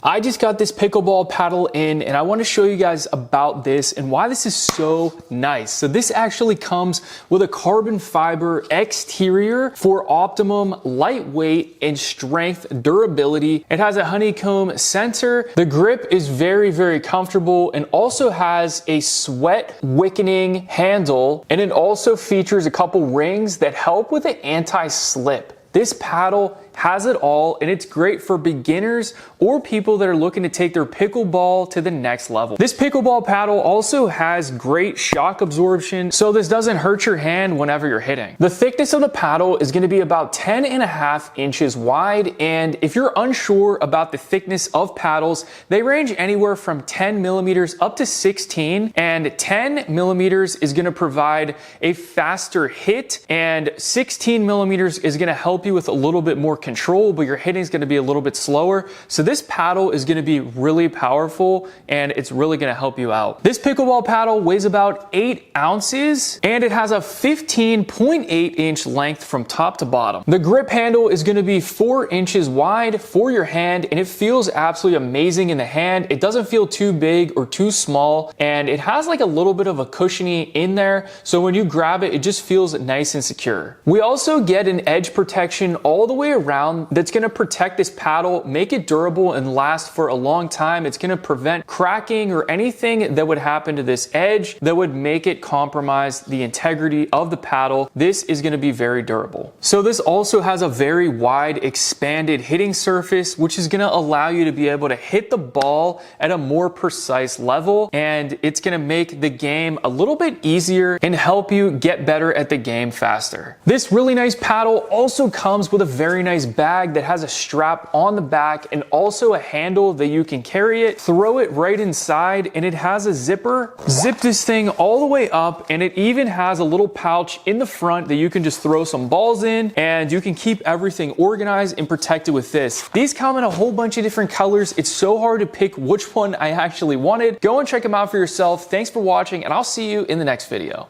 I just got this pickleball paddle in and I want to show you guys about this and why this is so nice. So this actually comes with a carbon fiber exterior for optimum lightweight and strength durability. It has a honeycomb center. The grip is very, very comfortable and also has a sweat wicking handle, and it also features a couple rings that help with the anti-slip. This paddle has it all, and it's great for beginners or people that are looking to take their pickleball to the next level. This pickleball paddle also has great shock absorption, so this doesn't hurt your hand whenever you're hitting. The thickness of the paddle is going to be about 10.5 inches wide, and if you're unsure about the thickness of paddles, they range anywhere from 10 millimeters up to 16, and 10 millimeters is going to provide a faster hit, and 16 millimeters is going to help you with a little bit more control, but your hitting is going to be a little bit slower. So this paddle is going to be really powerful and it's really going to help you out. This pickleball paddle weighs about 8 ounces and it has a 15.8 inch length from top to bottom. The grip handle is going to be 4 inches wide for your hand and it feels absolutely amazing in the hand. It doesn't feel too big or too small, and it has like a little bit of a cushiony in there, so when you grab it, it just feels nice and secure. We also get an edge protection all the way around that's going to protect this paddle, make it durable and last for a long time. It's going to prevent cracking or anything that would happen to this edge that would make it compromise the integrity of the paddle. This is going to be very durable. So this also has a very wide expanded hitting surface, which is going to allow you to be able to hit the ball at a more precise level, and it's going to make the game a little bit easier and help you get better at the game faster. This really nice paddle also comes with a very nice bag that has a strap on the back and also a handle that you can carry it, throw it right inside, and it has a zipper. Zip this thing all the way up, and it even has a little pouch in the front that you can just throw some balls in, and you can keep everything organized and protected with this. These come in a whole bunch of different colors. It's so hard to pick which one I actually wanted. Go and check them out for yourself. Thanks for watching, and I'll see you in the next video.